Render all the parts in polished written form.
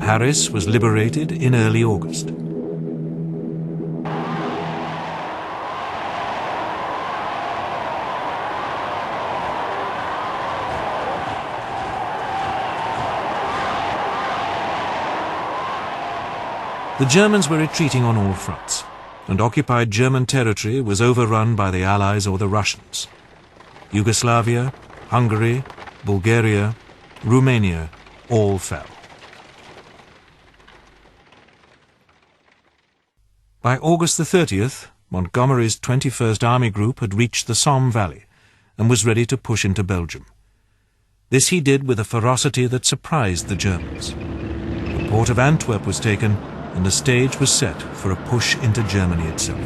Paris was liberated in early August. The Germans were retreating on all fronts, and occupied German territory was overrun by the Allies or the Russians. Yugoslavia, Hungary, Bulgaria, Romania all fell. By August the 30th, Montgomery's 21st Army Group had reached the Somme Valley and was ready to push into Belgium. This he did with a ferocity that surprised the Germans. The port of Antwerp was taken, and the stage was set for a push into Germany itself.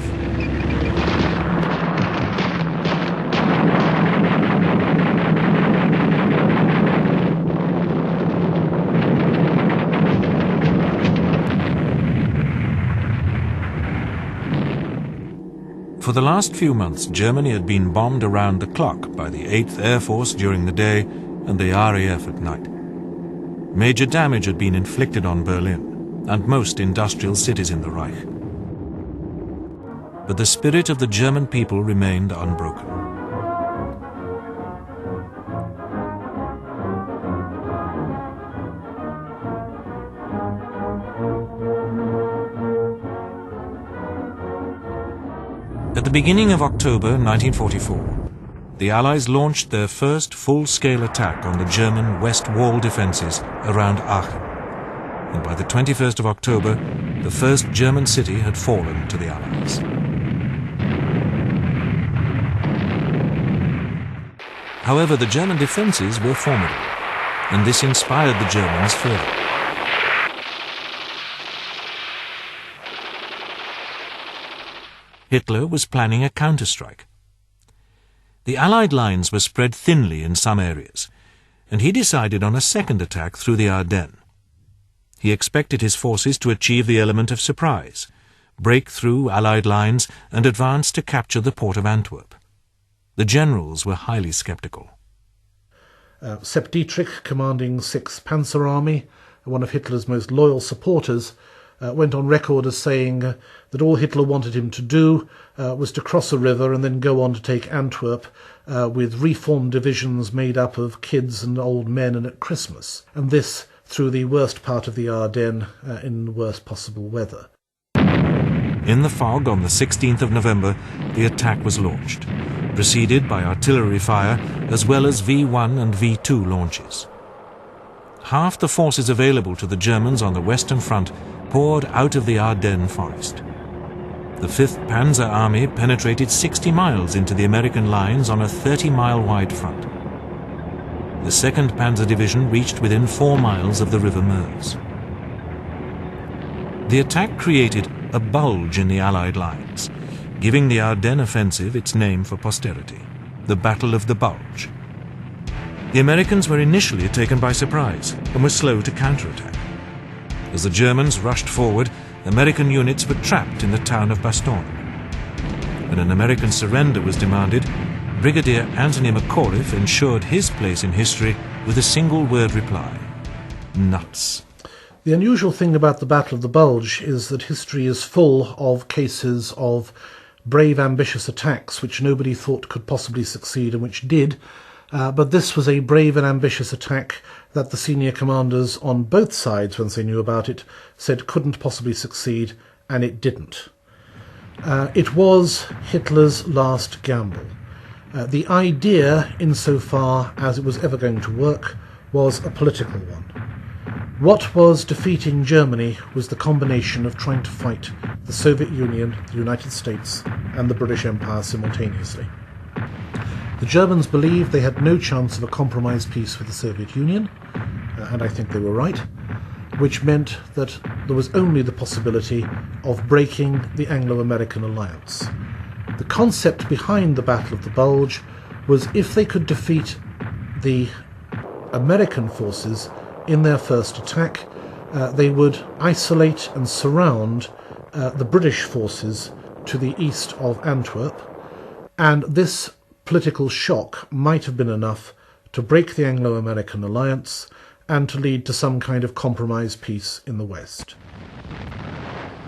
For the last few months, Germany had been bombed around the clock by the 8th Air Force during the day and the RAF at night. Major damage had been inflicted on Berlin and most industrial cities in the Reich. But the spirit of the German people remained unbroken. At the beginning of October 1944, the Allies launched their first full-scale attack on the German west wall defences around Aachen. And by the 21st of October, the first German city had fallen to the Allies. However, the German defences were formidable, and this inspired the Germans further. Hitler was planning a counterstrike. The Allied lines were spread thinly in some areas, and he decided on a second attack through the Ardennes. He expected his forces to achieve the element of surprise, break through Allied lines, and advance to capture the port of Antwerp. The generals were highly sceptical. Sepp Dietrich, commanding 6th Panzer Army, one of Hitler's most loyal supporters, went on record as saying that all Hitler wanted him to do was to cross a river and then go on to take Antwerp with reformed divisions made up of kids and old men and at Christmas, and this through the worst part of the Ardennes in the worst possible weather. In the fog on the 16th of November, the attack was launched, preceded by artillery fire as well as V-1 and V-2 launches. Half the forces available to the Germans on the Western Front poured out of the Ardennes forest. The 5th Panzer Army penetrated 60 miles into the American lines on a 30-mile wide front. The 2nd Panzer Division reached within 4 miles of the River Meuse. The attack created a bulge in the Allied lines, giving the Ardennes offensive its name for posterity, the Battle of the Bulge. The Americans were initially taken by surprise and were slow to counterattack. As the Germans rushed forward, American units were trapped in the town of Bastogne. When an American surrender was demanded, Brigadier Anthony McAuliffe ensured his place in history with a single-word reply: nuts. The unusual thing about the Battle of the Bulge is that history is full of cases of brave, ambitious attacks which nobody thought could possibly succeed and which did, but this was a brave and ambitious attack that the senior commanders on both sides, once they knew about it, said couldn't possibly succeed, and it didn't. It was Hitler's last gamble. The idea, insofar as it was ever going to work, was a political one. What was defeating Germany was the combination of trying to fight the Soviet Union, the United States, and the British Empire simultaneously. The Germans believed they had no chance of a compromise peace with the Soviet Union, and I think they were right, which meant that there was only the possibility of breaking the Anglo-American alliance. The concept behind the Battle of the Bulge was if they could defeat the American forces in their first attack, they would isolate and surround the British forces to the east of Antwerp, and this political shock might have been enough to break the Anglo-American alliance and to lead to some kind of compromise peace in the West.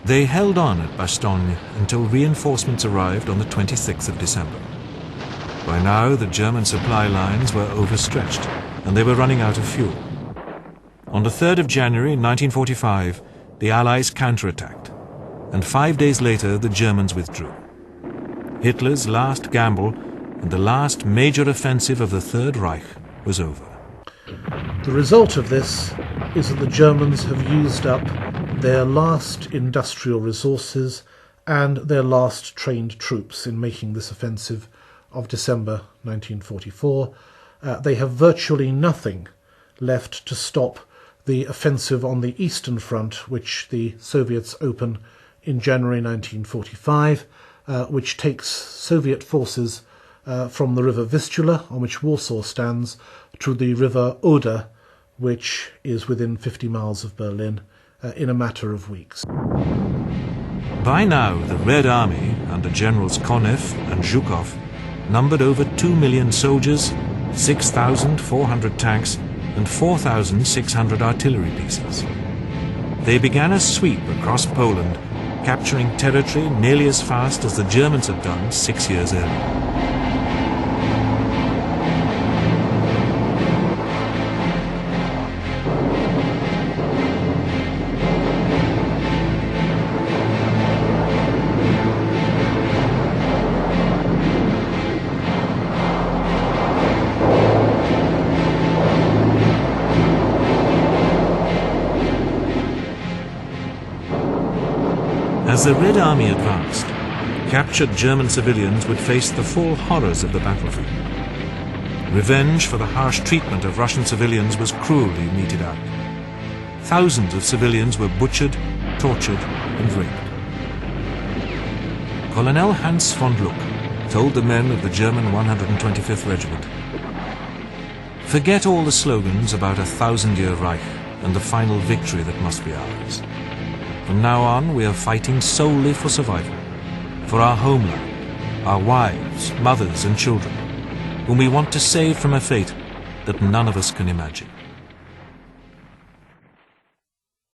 They held on at Bastogne until reinforcements arrived on the 26th of December. By now, the German supply lines were overstretched, and they were running out of fuel. On the 3rd of January 1945, the Allies counterattacked, and 5 days later the Germans withdrew. Hitler's last gamble and the last major offensive of the Third Reich was over. The result of this is that the Germans have used up their last industrial resources and their last trained troops in making this offensive of December 1944. They have virtually nothing left to stop the offensive on the Eastern Front, which the Soviets open in January 1945, which takes Soviet forces from the river Vistula, on which Warsaw stands, to the river Oder, which is within 50 miles of Berlin, in a matter of weeks. By now, the Red Army, under Generals Konev and Zhukov, numbered over 2 million soldiers, 6,400 tanks, and 4,600 artillery pieces. They began a sweep across Poland, capturing territory nearly as fast as the Germans had done 6 years earlier. As the Red Army advanced, captured German civilians would face the full horrors of the battlefield. Revenge for the harsh treatment of Russian civilians was cruelly meted out. Thousands of civilians were butchered, tortured, and raped. Colonel Hans von Gluck told the men of the German 125th Regiment, "Forget all the slogans about a 1,000-year Reich and the final victory that must be ours. From now on, we are fighting solely for survival, for our homeland, our wives, mothers, and children, whom we want to save from a fate that none of us can imagine."